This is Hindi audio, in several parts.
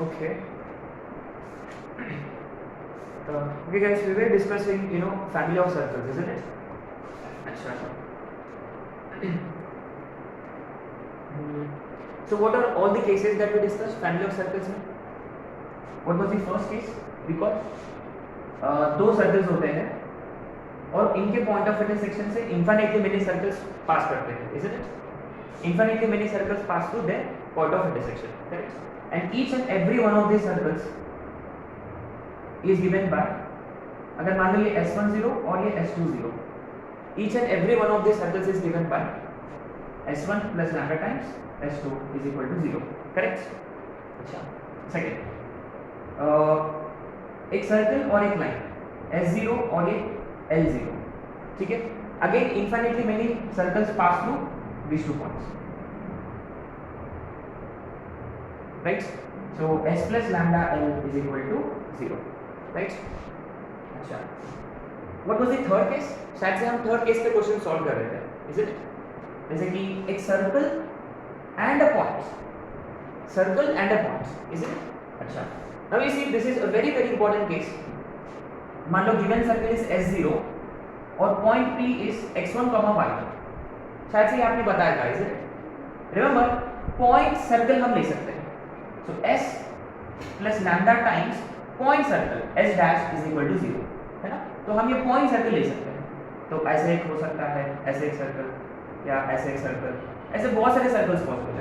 Okay. Okay guys, we were discussing, family of circles, isn't it? अच्छा. So what are all the cases that we discussed family of circles में? What was the first case? Recall. दो सर्कल्स होते हैं और इनके पॉइंट ऑफ इंटरसेक्शन से इनफाइनाइटली मेनी सर्कल्स पास करते हैं, isn't it? Infinitely many circles pass through their point of intersection, correct? And each and every one of these circles is given by, अगर मान लो ये S10 और ये S20, each and every one of these circles is given by S1 plus lambda times S2 is equal to 0, correct? अच्छा, second, एक सर्कल और एक लाइन S0 और ये L0, ठीक है? Again, infinitely many circles pass through these 2 points, right? So S plus lambda L is equal to 0, right? अच्छा, what was the third case? शायद से हम थर्ड केस पे क्वेश्चन सॉल्व कर रहे थे, is it? जैसे कि एक circle and a point, circle and a point, is it? अच्छा, now you see this is a very very important case. मान लो given circle is S0 और point P is x1, y1. शायद से आपने बताया था, इसे रिमेंबर पॉइंट सर्कल हम ले सकते हैं, so S plus lambda times point circle S dash is equal to 0, है ना? तो हम ये पॉइंट सर्कल ले सकते हैं, तो ऐसे एक हो सकता है, ऐसे एक सर्कल या ऐसे एक सर्कल, ऐसे बहुत सारे सर्कल्स पॉसिबल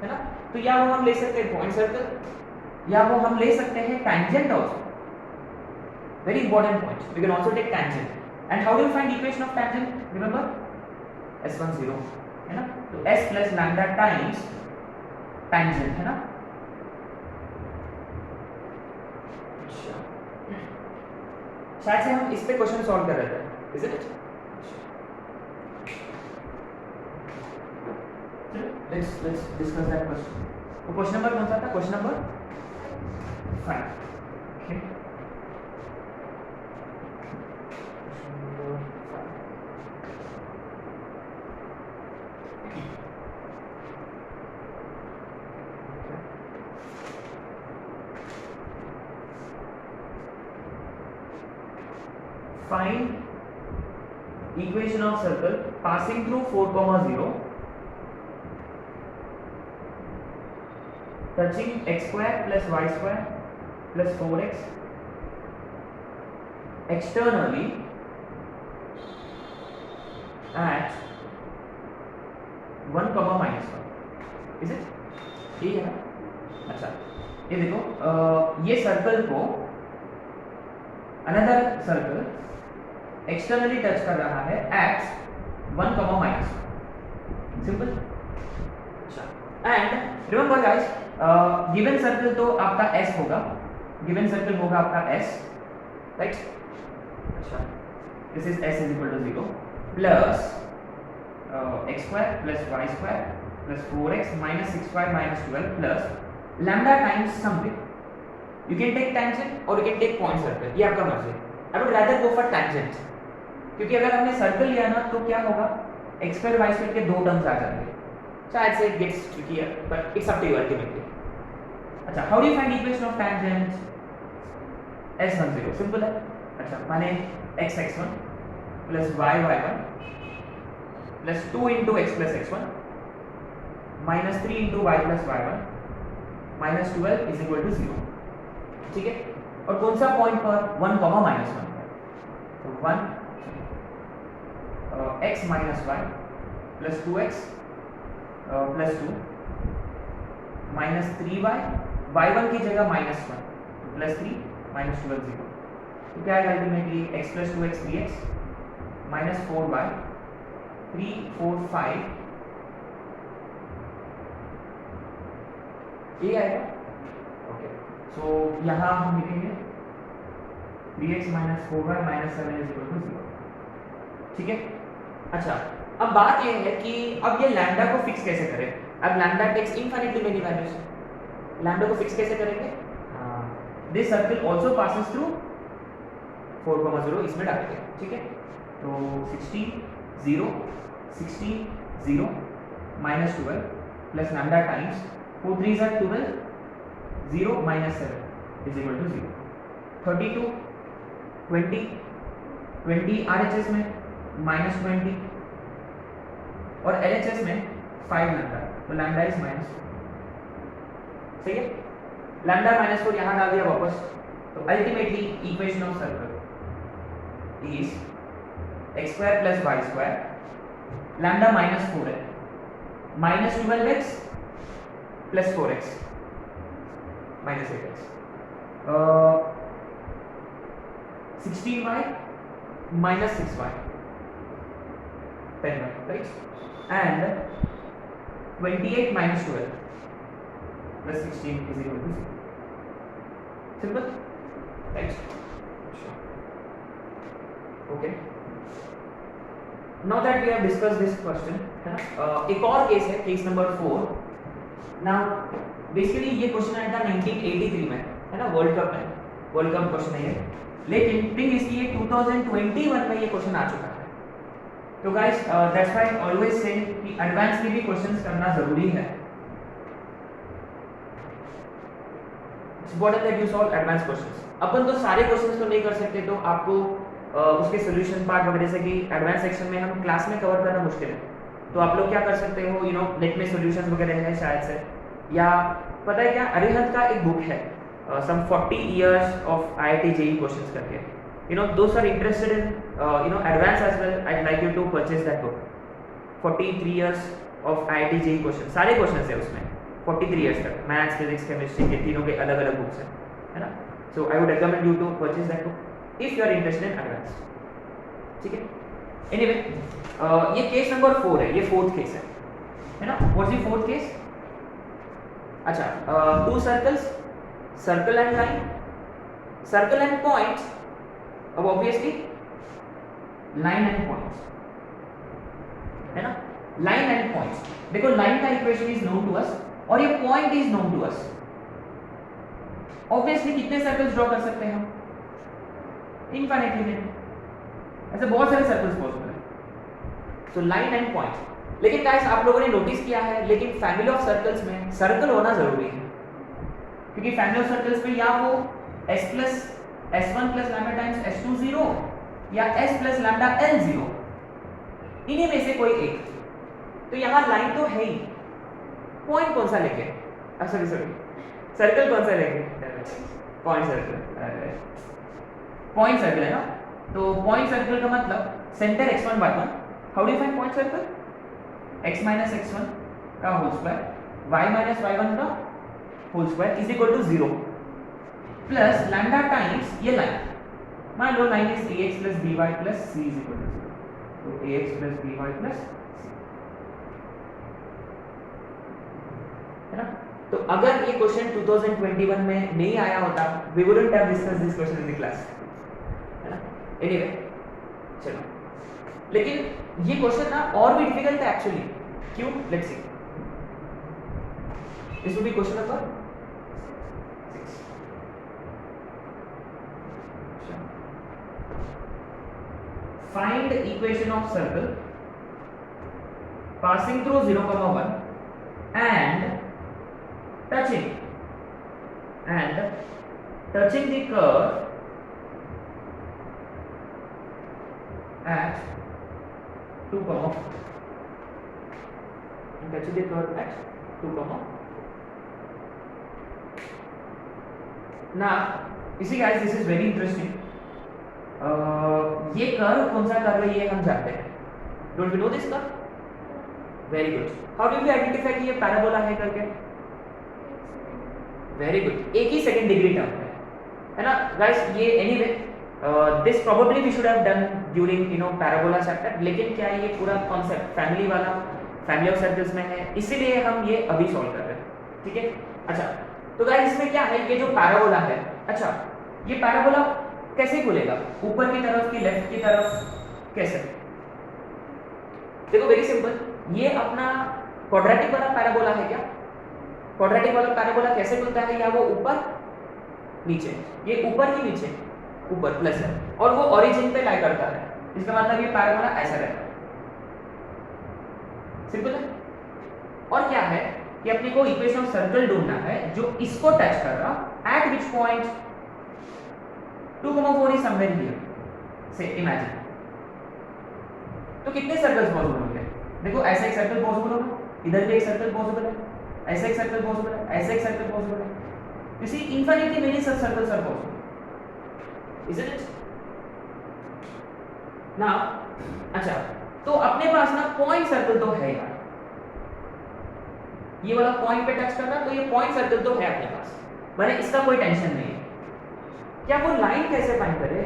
है ना? तो या वो हम ले सकते हैं पॉइंट सर्कल या वो हम ले सकते हैं tangent also, very important point, we can also take tangent. And how do you find equation of tangent? Remember S10 है ना, तो S plus lambda times tangent, है ना? अच्छा, शायद से हम इस पे क्वेश्चन सॉल्व कर रहे थे, is it? Let's discuss that question. तो क्वेश्चन नंबर कौन सा था? Question number 5. Okay, find equation of circle passing through 4, 0, touching x square plus y square plus 4x externally at 1, -1. Is it? ये है ना? अच्छा, ये देखो, ये सर्कल को अनदर सर्कल एक्सटर्नली टच कर रहा है एट 1, -1. सिंपल. अच्छा, and remember guys, given circle तो आपका S होगा, गिवन सर्कल होगा आपका S, राइट? अच्छा, this is S is equal to 0 plus x square plus y square plus 4x minus 6y minus 12 plus lambda times something. You can take tangent और you can take point circle, ये आपका मर्जी. I would rather go for tangent, क्योंकि अगर हमने सर्कल लिया ना तो क्या होगा, x स्क्वायर y स्क्वायर के दो टर्म्स आ जाएंगे. शायद से it gets trickier but it's up to you ultimately. अच्छा, how do you find equation of tangent? S10 simple है. अच्छा, माने x(x1) plus y(y1) plus 2 into x plus x1 minus 3 into y plus y1 minus 12 is equal to 0, ठीक है? और कौन सा पॉइंट पर? 1, -1. तो 1 x minus y plus 2x plus 2 minus 3y, y1 की जगह -1 प्लस 3 माइनस 12 0. तो क्या है ultimately x plus 2x 3x minus 4y 3, 4, 5 ये आएगा. ओके, सो यहाँ हम लिखेंगे 3x minus 4y minus 7 is equal to 0, ठीक है? अच्छा, अब बात ये है कि अब ये लैम्डा को फिक्स कैसे करें. अब lambda takes infinitely many values, lambda को फिक्स कैसे करेंगे? This circle also passes through 4, 0, इसमें डालेंगे, ठीक है? तो 16, 0, 16, 0 minus 12 plus lambda times 4 3s are 12, 0 minus 7 is equal to 0. 32, 20, 20 RHS में minus 20 और LHS में 5 लैम्डा, तो लैम्डा इज माइनस 4. सही है, लैम्डा माइनस 4 यहाँ डाल दिया वापस. तो ultimately equation of circle is x square plus y square, lambda minus 4 है, minus 12x plus 4x minus 8x, 16y minus 6y, 10y, right? And 28 minus 12 plus 16 is equal to 0. Simple? Right? Okay. Now that we have discussed this question, है ना? एक और केस है, केस नंबर 4. Now बेसिकली ये क्वेश्चन आया था 1983 में, है ना, वर्ल्ड कप में. वर्ल्ड कप क्वेश्चन है ये, लेकिन थिंग इसकी ये 2021 में ये क्वेश्चन आ चुका है. तो guys that's why I always say कि एडवांस में भी क्वेश्चंस करना जरूरी है. It's important that you solve advance questions. अपन तो सारे क्वेश्चंस तो नहीं कर सकते, तो आपको उसके सॉल्यूशन पार्ट वगैरह से कि एडवांस सेक्शन में हम क्लास में कवर करना मुश्किल है. तो आप लोग क्या कर सकते हो, यू नो, नेट में सॉल्यूशंस वगैरह है शायद से, या पता है क्या, अरिहंत का एक बुक है some 40 years of IIT JEE questions करके. You know, those are interested in you know, advance as well. I'd like you to purchase that book. 43 years of IIT JEE questions, सारे क्वेश्चंस है उसमें 43 years तक, मैथ्स, फिजिक्स, केमिस्ट्री के तीनों के अलग अलग बुक्स हैं, है ना. So I would recommend you to purchase that book if you are interested in advance. ठीक है. एनीवे ये केस नंबर 4 है, ये फोर्थ केस है ना. What's the fourth case? अच्छा, two circles, circle and line, circle and points. अब ऑब्वियसली लाइन एंड पॉइंट्स, है ना. लाइन एंड पॉइंट्स, देखो लाइन का equation is known to us और ये point is known to us. Obviously कितने सर्कल्स ड्रॉ कर सकते हैं हम? Infinitely many. ऐसे बहुत सारे सर्कल्स पॉसिबल है. So line and points. लेकिन गाइस आप लोगों ने नोटिस किया है, लेकिन फैमिली ऑफ सर्कल्स में सर्कल होना जरूरी है, क्योंकि फैमिली ऑफ सर्कल्स में या वो s plus s1 plus lambda times s2 0 या s प्लस लैम्डा l 0, इन्हीं में से कोई एक. तो यहाँ लाइन तो है ही, पॉइंट कौन सा लेंगे? सॉरी सर्कल कौन सा लेंगे? Point circle. पॉइंट सर्कल है ना. तो पॉइंट सर्कल का मतलब centre x1 by 1. How do you find point circle? x minus x1 का whole square, y minus y1 का whole square is equal to 0 plus lambda times ये लाइन. मान लो line is ax plus by plus c is equal to 0. तो ax plus by plus c, है ना. तो अगर ये क्वेश्चन 2021 में नहीं आया होता, we wouldn't have discussed this question in the class, है ना. एनीवे चलो, लेकिन ये क्वेश्चन ना और भी डिफिकल्ट है एक्चुअली. क्यों? Let's see. This will be question number 6. Find equation of circle passing through 0,1 and touching the curve at 2, and touching the curve at 2, now you see guys, this is very interesting. ये कर्व कौन सा कर्व है ये हम जानते हैं. Don't you know this curve? Very good. How do we identify कि ये पैराबोला है करके? Very good. एक ही सेकंड डिग्री टर्म है ना गाइस. ये anyway this probably we should have done during you know parabola chapter, लेकिन क्या ये पूरा कॉन्सेप्ट फैमिली वाला, फैमिली ऑफ सर्कल्स में है, इसीलिए हम ये अभी सॉल्व कर रहे हैं. ठीक है. अच्छा, तो गाइस इसमें क्या है, ये जो पैराबोला है, अच्छा ये पैराबोला कैसे खुलेगा? ऊपर की तरफ की लेफ्ट की तरफ कैसे? देखो वेरी सिंपल. ये अपना क्वाड्रेटिक वाला पैराबोला है क्या? क्वाड्रेटिक वाला पैराबोला कैसे खुलता है? या वो ऊपर नीचे, ये ऊपर की नीचे, ऊपर प्लस है और वो ओरिजिन पे लाई करता है. इसका मतलब ये पैराबोला ऐसा रहता है. सिंपल है. और क्या है, कि अपने को इक्वेशन ऑफ सर्कल ढूंढना है जो इसको टच कर रहा eight which point 2,4 is somewhere here से इमेजिन। तो कितने सर्कल्स पॉसिबल होंगे? देखो ऐसा एक सर्कल पॉसिबल होगा, इधर भी एक सर्कल पॉसिबल है, ऐसा एक सर्कल पॉसिबल है, ऐसा एक सर्कल पॉसिबल है। You see, infinitely many such circles are possible, isn't it? Now, अच्छा, तो अपने पास ना पॉइंट सर्कल तो है यार, ये वाला पॉइंट पे टच करना, तो ये पॉइंट सर्कल तो है अपने पास, मैंने इसका कोई टेंशन नहीं है। क्या वो लाइन कैसे फाइंड करे?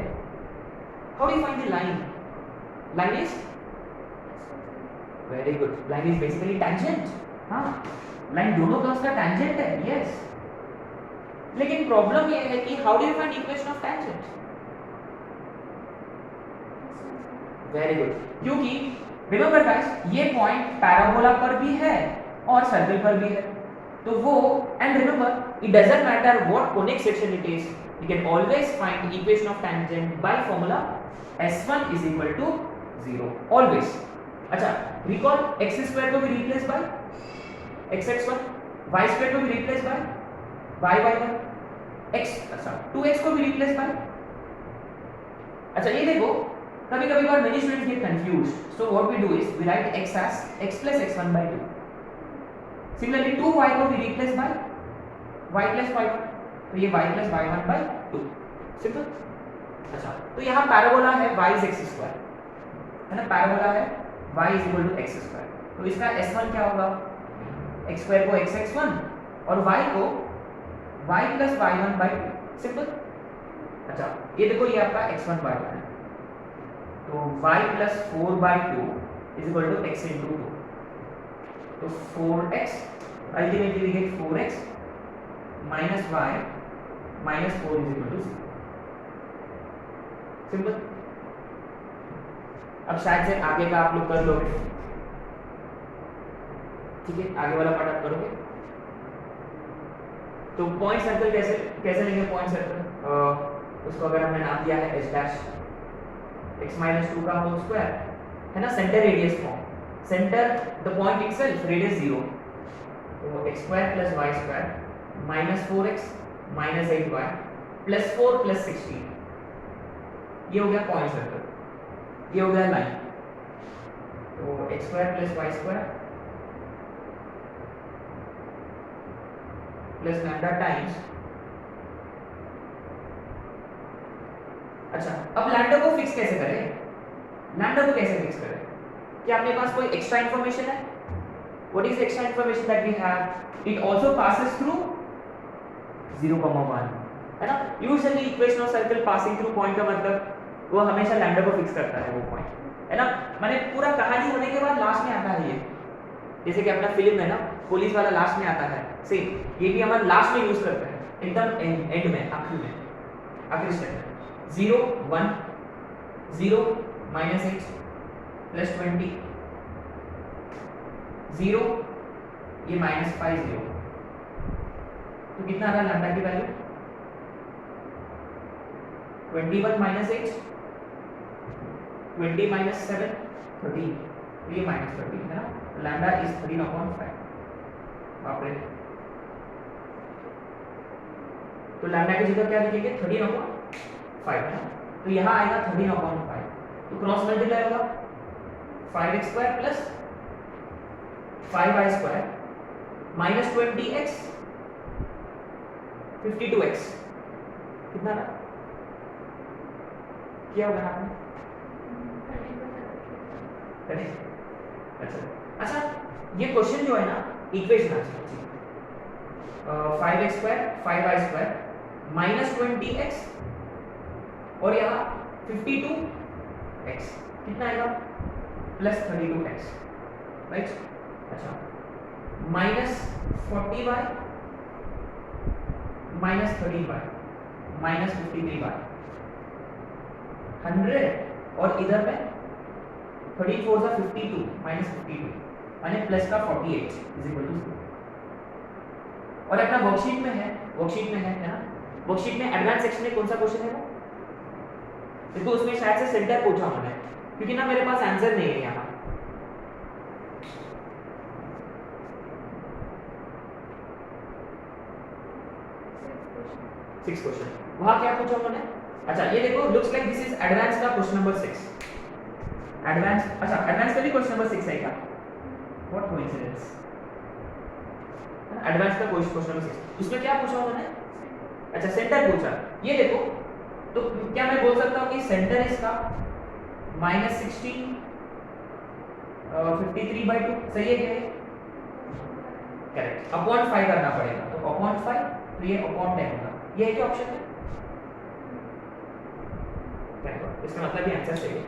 How do you find the line? Line is very good, line is basically tangent. हाँ, लाइन दोनों कर्व्स का टेंजेंट है, यस। लेकिन प्रॉब्लम ये है कि how do you find equation of tangent? Very good, क्योंकि रिमेंबर गाइस, ये पॉइंट पैराबोला पर भी है और सर्कल पर भी है, तो वो, and remember it doesn't matter what conic section it is, you can always find equation of tangent by formula s1 is equal to 0 always. अच्छा, रिकॉल x² को भी रिप्लेस बाय xx1, y² को भी रिप्लेस बाय y1, x, अच्छा 2x को भी रिप्लेस बाय। अच्छा ये देखो, कभी कभी बार many students get confused, so what we do is we write x as x plus x1 by 2। Similarly 2y को भी replace by y plus y1, तो ये y plus y1 by 2, simple. अच्छा, तो यहाँ पैराबोला है y is x², है ना, पैराबोला है y is equal to x², तो इसका s1 क्या होगा? x² को xx1 और y को y plus y1 by 2, simple. अच्छा, ये देखो, ये आपका x1 by 1 है, तो y plus 4 by 2 is equal to x into 2, तो 4x, ultimately we get 4x minus y minus 4 is equal to 0, simple. अब शायद से आगे का आप लोग कर लोगे, ठीक है, आगे वाला पार्ट आप करोगे। तो पॉइंट सर्कल कैसे कैसे लेंगे? पॉइंट सर्कल उसको अगर हमने नाम दिया है h डैश x minus 2 का होल स्क्वायर, है ना, centre radius form, centre the point itself radius 0, तो x² plus y² minus 4x minus 8y plus 4 plus 16, ये हो गया पॉइंट सर्कल, ये हो गया लाइन। तो x² plus y² plus lambda times, अच्छा अब लैम्डा को फिक्स कैसे करें? लैम्डा को कैसे फिक्स करें? क्या अपने पास कोई एक्स्ट्रा इंफॉर्मेशन है? What is extra information that we have? It also passes through 0,1, है ना। Usually equation of circle passing through point का मतलब वो हमेशा लैम्डा को फिक्स करता है, वो पॉइंट, है ना। माने पूरा कहानी होने के बाद लास्ट में आता है ये, जैसे कि अपना फिल्म है ना, पुलिस वाला लास्ट में आता है, सेम ये भी हम लास्ट में यूज करते हैं, एकदम एंड में, आखिर में, आखिरी स्टेप में। 0 1 0 -8 प्लस 20 0, ये -5 0, तो कितना आ रहा लैम्डा की वैल्यू? 21 -8 20 -7 13, तो ये -13 है ना, लैम्डा इज 13/5। बाप रे, तो लैम्डा की जगह क्या लिखेंगे? 13/5 है ना, तो यहाँ आएगा 13/5, तो क्रॉस मल्टीप्लाई होगा 5x² plus 5y² minus 20x 52x, कितना रहा? क्या होगा आपने? अच्छा, ये क्वेश्चन जो है ना, equation answer 5x² 5y² minus 20x और यहाँ 52x, कितना आएगा? Plus 32x, right. अच्छा, minus 40y minus 13y minus 53y 100, और इधर में 34 सा 52 माइनस 52 माने प्लस का 48 इज इक्वल टू 0। और अपना वर्कशीट में है, है ना, वर्कशीट में एडवांस सेक्शन में कौन सा क्वेश्चन है वो? देखो उसमें शायद से सेंटर पूछा उन्होंने, क्योंकि ना मेरे पास आंसर नहीं है यहाँ। 6 क्वेश्चन। वहां क्या पूछा उन्होंने? अच्छा ये देखो, looks like this is advance का क्वेश्चन नंबर 6। एडवांस, अच्छा एडवांस का भी क्वेश्चन नंबर 6 है क्या? What coincidence. एडवांस का क्वेश्चन नंबर 6, उसमें क्या पूछा उन्होंने? अच्छा सेंटर पूछा। ये देखो, तो क्या मैं बोल सकता हूँ कि सेंटर इसका -16 53/2 सही है क्या? करेक्ट। अपॉन 5 करना पड़ेगा, तो अपॉन 5, तो ये अपॉन 10 होगा। ये है क्या ऑप्शन में? इसका मतलब ये आंसर सही है।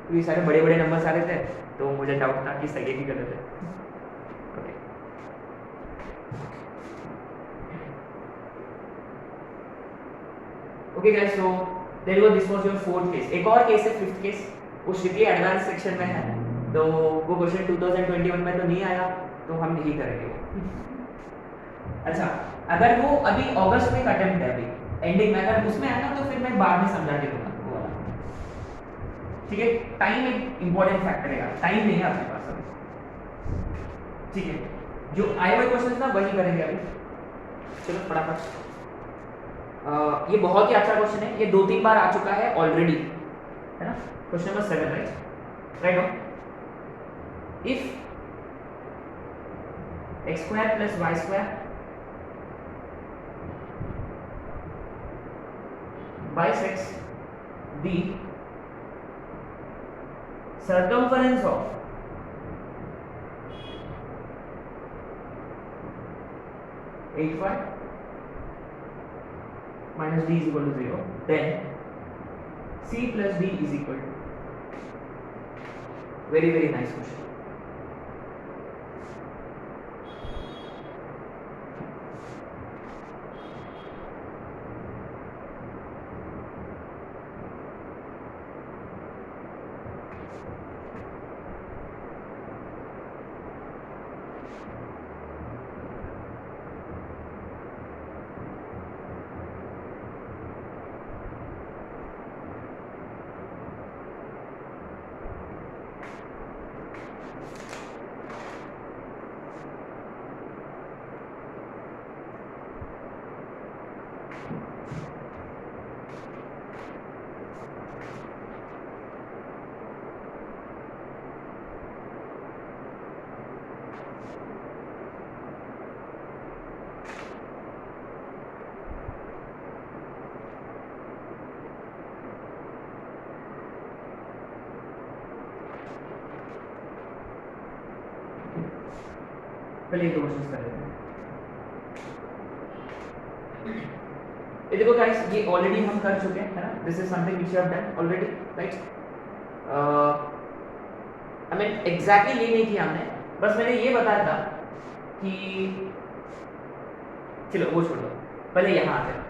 तो ये सारे बड़े बड़े नंबर्स आ रहे थे, तो मुझे डाउट था कि सही है कि गलत है। Okay, okay guys, so there was, this was your fourth case. एक और केस है, फिफ्थ केस, वो स्ट्रिक्टली एडवांस सेक्शन में है, तो वो क्वेश्चन 2021 में तो नहीं आया, तो हम नहीं करेंगे वो। अच्छा, अगर वो अभी अगस्त में का अटेम्प्ट है, अभी एंडिंग में अगर उसमें आया ना, तो फिर मैं बाद में समझा के दूंगा वो वाला। ठीक है, टाइम एक इंपॉर्टेंट फैक्टर है, टाइम नहीं है आपके पास अभी। ठीक है, जो आए हुए क्वेश्चन ना वही करेंगे अभी। चलो फटाफट, ये बहुत ही अच्छा क्वेश्चन है, ये 2-3 बार आ चुका है ऑलरेडी, है ना? Question number 7, right on. If x² + y² bisects the circumference of -8y minus d is equal to 0, then c plus d is equal to, very very nice question. पहले दो क्वेश्चंस कर लेते हैं। ये देखो गाइस, ये ऑलरेडी हम कर चुके हैं, है ना? This is something which you have done already, right? I mean exactly ये नहीं किया हमने, बस मैंने ये बताया था कि, चलो वो छोड़ो, पहले यहाँ आते हैं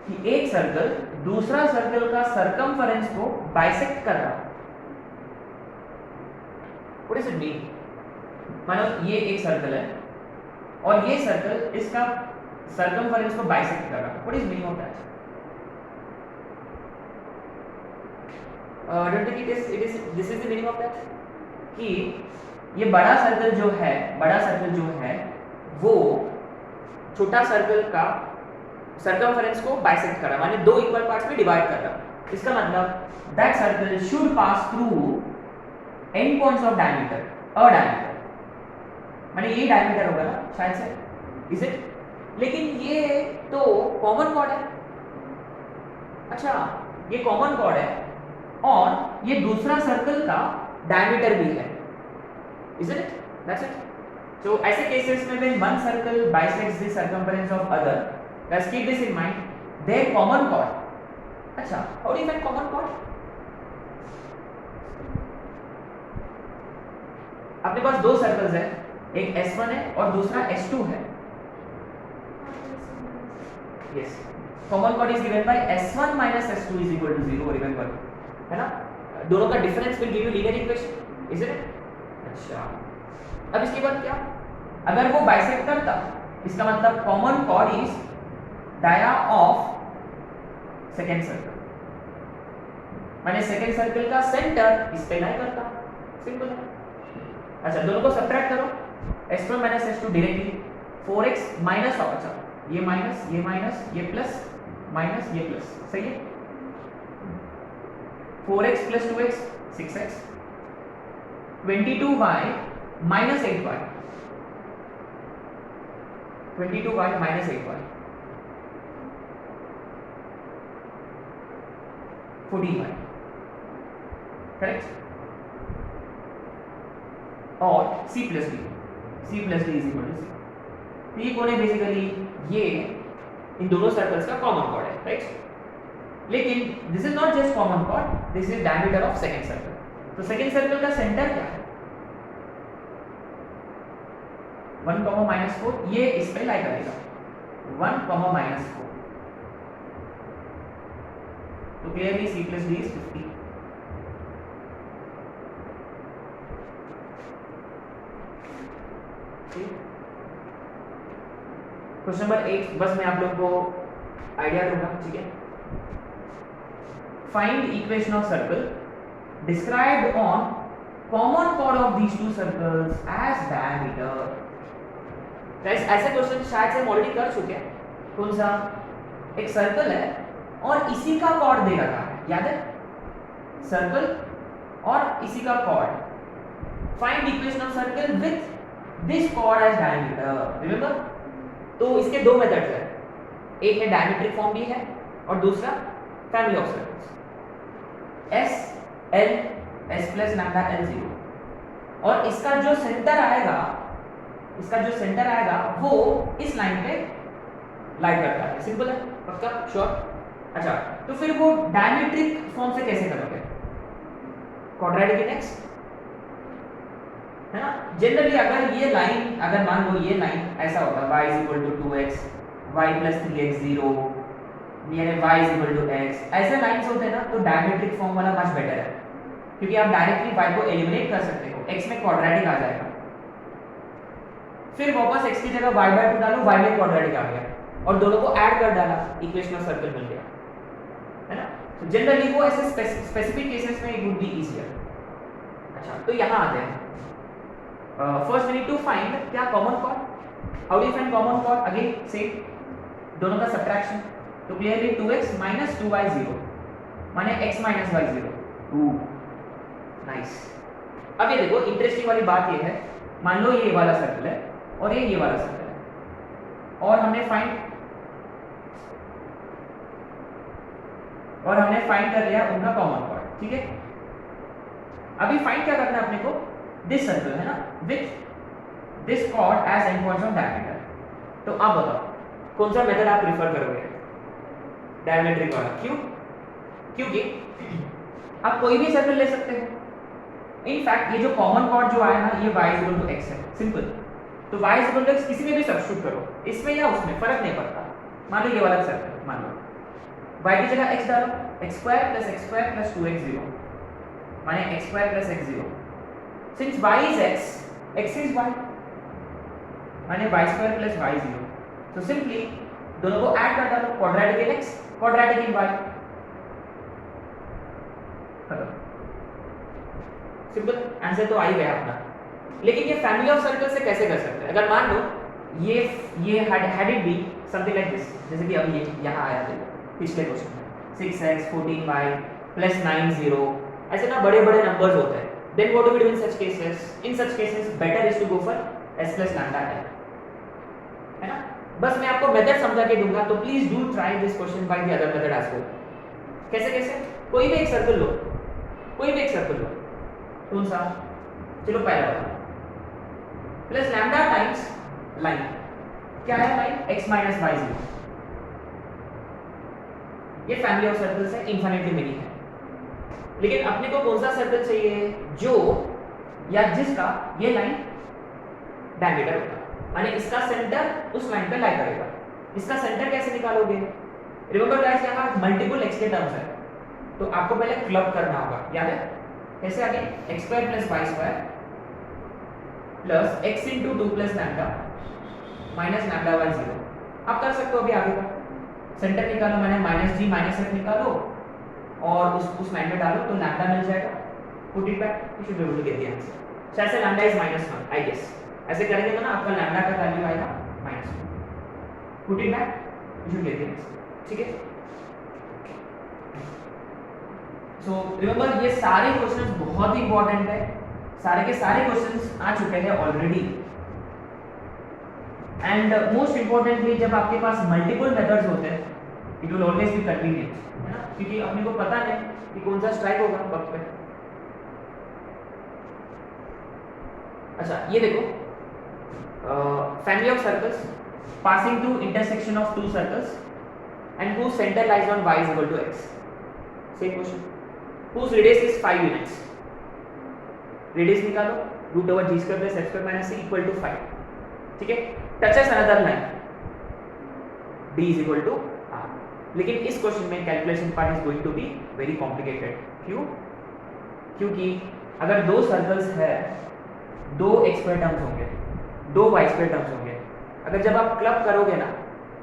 कि एक सर्कल दूसरा सर्कल का सर्कमफरेंस को बाइसेक्ट कर रहा है। What does it mean? मानो ये एक सर्कल है और ये सर्कल इसका सर्कमफरेंस को बाइसेक्ट कर रहा है। What is meaning of that? Don't think this is the meaning of that कि ये बड़ा सर्कल जो है वो छोटा सर्कल का सर्कमफरेंस को बाइसेक्ट कर रहा है, माने दो इक्वल पार्ट्स में डिवाइड कर रहा है। इसका मतलब that circle should pass through and points of diameter, a diameter, माने ये डायमीटर होगा ना शायद से, इज इट? लेकिन ये तो कॉमन कॉर्ड है। अच्छा, ये कॉमन कॉर्ड है और ये दूसरा सर्कल का डायमीटर भी है, is it? That's it. So ऐसे केसेस में when one circle bisects the circumference of other, let's keep this in mind, their common chord. अच्छा, how do you find common chord? अपने पास दो सर्कल्स हैं, एक S1 है और दूसरा S2 है। Yes, common chord is given by S1 minus S2 is equal to 0, remember, है ना? दोनों का difference will give you linear equation, isn't it? अच्छा, अब इसके बाद क्या? अगर वो बाइसेक्ट करता, इसका मतलब common chord is dia of second circle, माने सेकेंड सर्कल का सेंटर इस पे लाई करता, सिंपल है। अच्छा, दोनों को सब्ट्रैक्ट करो, S1 minus S2 directly 4x minus, अच्छा ये माइनस ये प्लस माइनस ये प्लस, सही है। 4x plus 2x 6x, 22y minus 8y, 22y minus 8y, 14y, correct. और c plus D, c plus D is equal to C. तो ये कौन है बेसिकली, ये इन दोनों सर्कल्स का कॉमन कॉर्ड है, राइट। लेकिन this is not just common chord, this is diameter of second circle. तो सेकंड सर्कल का सेंटर क्या है, 1, -4, ये इस पे लाई करेगा 1, -4। तो clearly c plus D is 50। Question number 8, बस मैं आप लोग को आइडिया दूंगा, ठीक है। Find equation of circle described on common chord of these two circles as diameter. Guys ऐसे क्वेश्चन शायद से हम ऑलरेडी कर चुके हैं। कौन सा, एक सर्कल है और इसी का कॉर्ड दे रखा है, याद है, सर्कल और इसी का chord. Find equation of circle with this chord as diameter, remember. तो इसके दो मेथड्स हैं, एक है डायमेट्रिक फॉर्म भी है और दूसरा family of circles, S L S plus lambda L 0। और इसका जो सेंटर आएगा, वो इस लाइन पे लाई करता है। सिंपल है, पक्का, श्योर। अच्छा, तो फिर वो डायमेट्रिक फॉर्म से कैसे करोगे, क्वाड्रेटिक इनएक्स है ना। जनरली अगर ये लाइन, अगर मान लो ये लाइन ऐसा होता है, y equal to 2x, y plus 3x 0, near y equal to x, ऐसे लाइंस होते हैं ना, तो डायमेट्रिक फॉर्म वाला मच बेटर है, क्योंकि आप डायरेक्टली y को एलिमिनेट कर सकते हो, x में क्वाड्रेटिक आ जाएगा, फिर वापस x की जगह y/2 डालो, y में क्वाड्रेटिक आ गया, और दोनों को ऐड कर डाला, इक्वेशन ऑफ सर्कल मिल गया, है ना। तो जनरली वो ऐसे स्पेसिफिक केसेस में इट वुड बी इजियर। अच्छा, तो यहाँ आते हैं। First we need to find क्या common chord. How do you find common chord, again same, दोनों का सब्ट्रैक्शन। तो क्लियरली 2x माइनस 2y 0 माने x माइनस y 0। नाइस। अब ये देखो, इंटरेस्टिंग वाली बात ये है, मान लो ये वाला सर्कल है और ये वाला सर्कल है, और हमने फाइंड कर लिया उनका कॉमन कॉर्ड, ठीक है। अभी फाइंड क्या करना है अपने को, दिस सर्कल है ना, with this chord as end points of diameter. तो अब बताओ कौन सा मेथड आप प्रेफर करोगे, डायमेट्रिक वाला। क्यों, क्योंकि आप कोई भी सर्कल ले सकते हो। इनफैक्ट ये जो कॉमन कॉर्ड जो आया ना, ये y इक्वल टू x है, सिंपल। तो y इक्वल टू x किसी में भी सब्स्टिट्यूट करो, इसमें या उसमें फर्क नहीं पड़ता। मान लो ये वाला सर्कल, मान लो y की जगह x डालो, x स्क्वायर प्लस 2x 0 माने x square plus x 0। Since y is x is y माने y स्क्वायर प्लस y 0। तो सिंपली दोनों को ऐड कर डालो, quadratic in x, quadratic in y, खत्म। सिंपल, आंसर तो आ ही गया अपना। लेकिन ये फैमिली ऑफ सर्कल से कैसे कर सकते हैं, अगर मान लो ये had it be something like this, जैसे कि अभी ये यहाँ आया था पिछले क्वेश्चन में 6x 14y प्लस 9 0, ऐसे ना बड़े बड़े नंबर्स होते हैं। Then what do we do in such cases, better is to go for s plus lambda है ना। बस मैं आपको मेथड समझा के दूंगा, तो please do try this question by the other method as well. कैसे, कोई भी एक सर्कल लो, कौन सा, चलो पहला वाला, प्लस लैम्डा टाइम्स लाइन, क्या है लाइन, x माइनस y 0। ये फैमिली ऑफ सर्कल्स है, इनफिनिटली मेनी है। लेकिन अपने को कौन सा सर्कल चाहिए, जो या जिसका ये लाइन डायमीटर होगा, यानी इसका सेंटर उस लाइन पे लाई करेगा। इसका सेंटर कैसे निकालोगे, रिमेंबर गाइस यहाँ मल्टीपल x के टर्म्स है, तो आपको पहले क्लब करना होगा, याद है कैसे, आगे x square plus y square plus x into 2 plus lambda minus lambda y 0। आप कर सकते हो अभी आगे का सेंटर निकालो, मैंने माइनस g माइनस f निकालो और उस लाइन में डालो, तो लैम्डा मिल जाएगा, put it back, you should be able to get the answer. So ऐसे लैम्डा इज -1 आई गेस, ऐसे करेंगे तो ना आपका लैम्डा का वैल्यू आएगा -1। Put it back, you should get this, ठीक है। सो रिमेंबर ये सारे क्वेश्चंस बहुत ही इंपॉर्टेंट है, सारे के सारे क्वेश्चंस आ चुके हैं ऑलरेडी। एंड मोस्ट इंपॉर्टेंटली जब आपके पास मल्टीपल मेथड्स होते हैं it will always be convenient, है ना, क्योंकि अपने को पता है कि कौन सा स्ट्राइक होगा वक्त पे। अच्छा ये देखो, family of circles passing through intersection of to circles and whose center lies on y is equal to x. Same question. Whose radius is 5 units. Radius निकालो, root over g square plus f square minus c equal to 5. ठीक है, touches another line, d is equal to r. लेकिन इस क्वेश्चन में calculation part is going to be very complicated. क्यों? क्योंकि अगर दो सर्कल्स है, दो x स्क्वायर टर्म्स होंगे, दो y स्क्वायर टर्म्स होंगे, अगर जब आप क्लब करोगे ना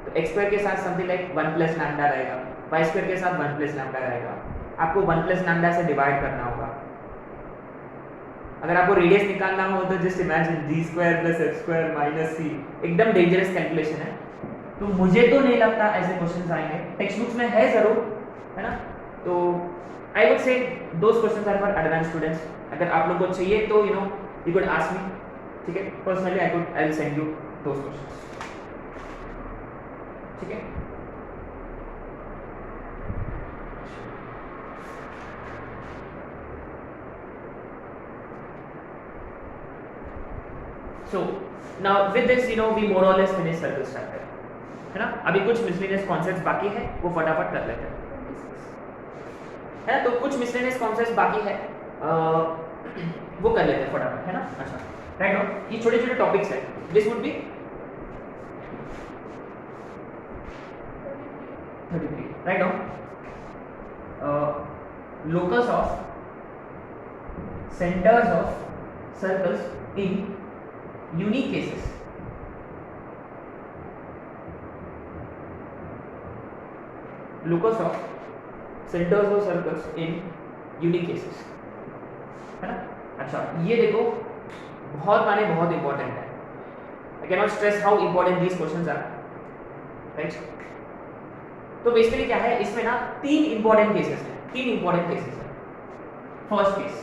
तो x स्क्वायर के साथ समथिंग लाइक 1 प्लस लैम्डा रहेगा, y स्क्वायर के साथ 1 प्लस लैम्डा रहेगा, आपको 1 प्लस लैम्डा से डिवाइड करना होगा। अगर आपको रेडियस निकालना हो तो just imagine g square plus f square minus c, एकदम डेंजरस कैलकुलेशन है। तो मुझे तो नहीं लगता ऐसे क्वेश्चंस आएंगे, टेक्स्ट बुक्स में है जरूर, है ना। तो I would say those questions are for advance students. अगर आप लोगों को चाहिए तो you know you could ask me, ठीक है, personally I will send you those questions, ठीक है। So now with this you know we more or less finish circle chapter, है ना। अभी कुछ मिसलेनियस कॉन्सेप्ट्स बाकी है, वो फटाफट कर लेते हैं, है ना। तो कुछ मिसलेनियस कॉन्सेप्ट्स बाकी है, वो कर लेते हैं फटाफट, है ना। अच्छा राइट नाउ ये छोटे छोटे टॉपिक्स है, this would be 33 right now. Locus of centres of circles in unique cases. Locus of centers of circles in unique cases, है ना। अच्छा ये देखो बहुत माने बहुत इंपॉर्टेंट है, I cannot stress how important these questions are, right? तो बेसिकली क्या है इसमें ना तीन इंपॉर्टेंट केसेस हैं, तीन इंपॉर्टेंट केसेस हैं। फर्स्ट केस,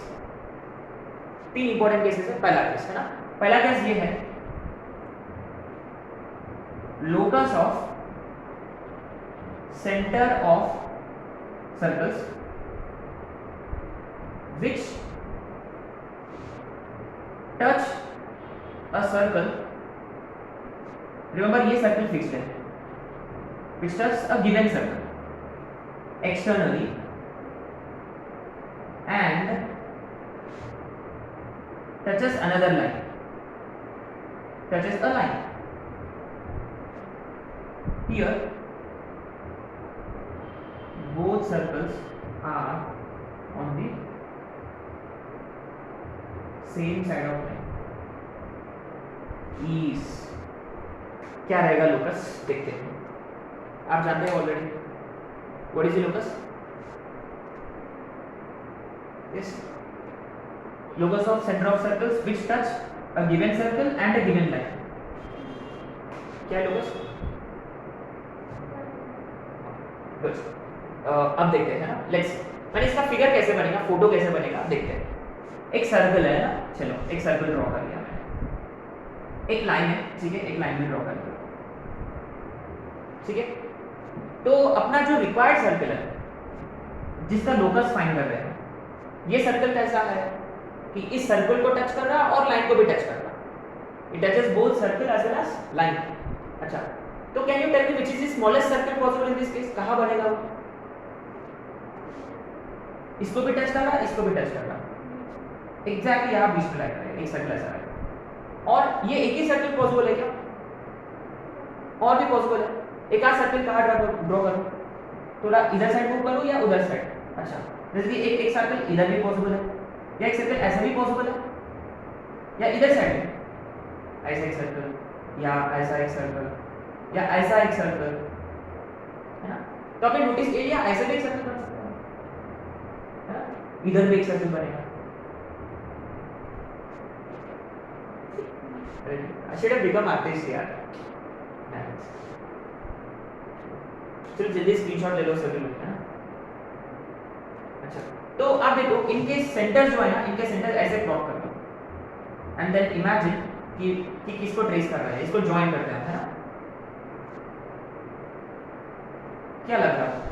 तीन इंपॉर्टेंट केसेस है। पहला केस है ना, पहला केस ये है locus of center of circles which touch a circle, remember ये circle fixed है, which touch a given circle externally and touches another line, touches a line here, both circles are on the same side of line is क्या रहेगा लोकस, देखते हैं। आप जानते हैं already, what is the locus? Yes, locus of centre of circles which touch a given circle and a given line. क्या है लोकस? गुड, अब देखते हैं ना, लेट्स मैंने इसका फिगर कैसे बनेगा, फोटो कैसे बनेगा देखते हैं। एक सर्कल है ना, चलो एक सर्कल ड्रॉ कर लिया मैंने, एक लाइन है, ठीक है, एक लाइन भी ड्रॉ कर लिया, ठीक है। तो अपना जो रिक्वायर्ड सर्कल है जिसका लोकस फाइंड कर रहे हैं, ये सर्कल कैसा है कि इस सर्कल को टच कर रहा और लाइन को भी टच कर रहा, it touches both circle as well as line. अच्छा तो can you tell me which is the smallest circle possible in this case, कहां बनेगा वो? इसको भी टच कर रहा, इसको भी टच कर रहा, एग्जैक्टली यहाँ बीच में लाइन है, एक सर्कल ऐसा है। और ये एक ही सर्कल पॉसिबल है क्या? और भी पॉसिबल है। एक आध सर्कल कहाँ ड्रॉ करूँ, थोड़ा इधर साइड मूव करूँ या उधर साइड? अच्छा जैसे कि एक सर्कल इधर भी पॉसिबल है, या एक सर्कल ऐसा भी पॉसिबल है, या इधर साइड में ऐसा एक सर्कल, या ऐसा एक सर्कल, या ऐसा एक सर्कल, है ना। तो आपने नोटिस किया ऐसा भी एक सर्कल बन सकता है ना, इधर भी एक सर्कल बनेगा। I should have become artist यार। चलो जल्दी स्क्रीनशॉट ले लो सर्कल में, है ना। अच्छा, तो आप देखो इनके सेंटर जो है ना, इनके सेंटर ऐसे प्लॉट कर लो एंड देन इमेजिन कि किसको ट्रेस कर रहा है, इसको ज्वाइन करते हैं, है ना। क्या लग रहा है?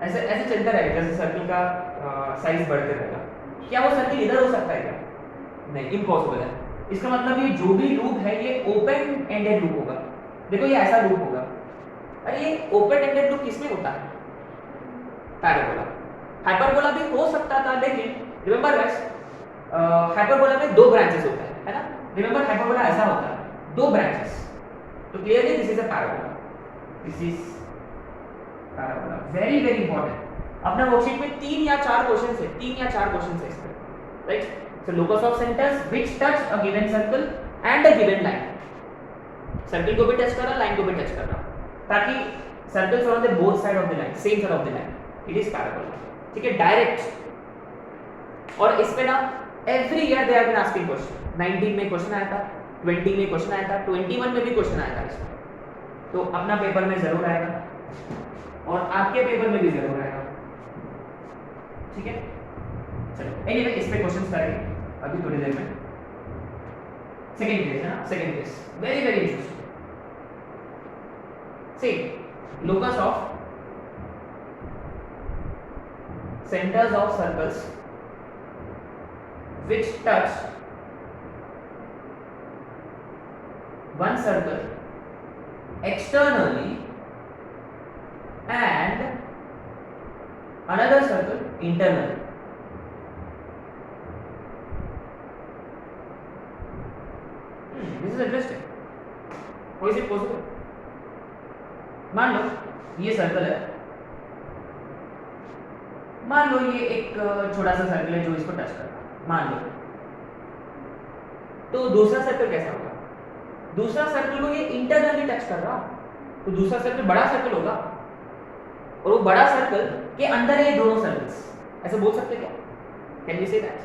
ऐसे ऐसे चलता रहेगा जैसे सर्कल का साइज बढ़ते रहेगा। क्या वो सर्कल इधर हो सकता है क्या? नहीं, इम्पॉसिबल है। इसका मतलब ये जो भी लूप है ये ओपन एंडेड लूप होगा। देखो ये ऐसा लूप होगा। अरे ये ओपन एंडेड लूप किसमें होता है? पैराबोला। हाइपरबोला भी हो सकता था, लेकिन रिमेंबर गाइस, हाइपरबोला में दो ब्रांचेस होते हैं, है ना। रिमेंबर हाइपरबोला ऐसा होता है, दो ब्रांचेस। तो clearly this is a parabola, this is parabola. Very very important. अपने वर्कशीट में 3 या 4 क्वेश्चंस है, 3 या 4 क्वेश्चंस है इसमें, right. So locus of centres which touch a given circle and a given line. Circle को भी टच कर रहा, लाइन को भी टच कर रहा, ताकि circles are on the both side of the line, same side of the line, it is parabola. ठीक है, डायरेक्ट। और इस पे ना every year they have been asking question. 19 में क्वेश्चन आया था, 20 में क्वेश्चन आया था, 21 में भी क्वेश्चन आया था इसमें। तो अपना पेपर में जरूर आएगा और आपके पेपर में भी जरूर आएगा, ठीक है। चलो एनीवे इस पे क्वेश्चंस करेंगे अभी थोड़ी देर में। सेकंड केस है ना, second case very very interesting. See locus of centers of circles which touch one circle externally and another circle internally. This is interesting. How is it possible? मान लो ये सर्कल है, मान लो ये एक छोटा सा सर्कल है जो इसको टच कर रहा है, मान लो। तो दूसरा सर्कल कैसा होगा? दूसरा सर्कल को ये इंटरनली टच कर रहा, तो दूसरा सर्कल बड़ा सर्कल होगा, और वो बड़ा सर्कल के अंदर ये दोनों सर्कल्स, ऐसे बोल सकते क्या? Can we say that?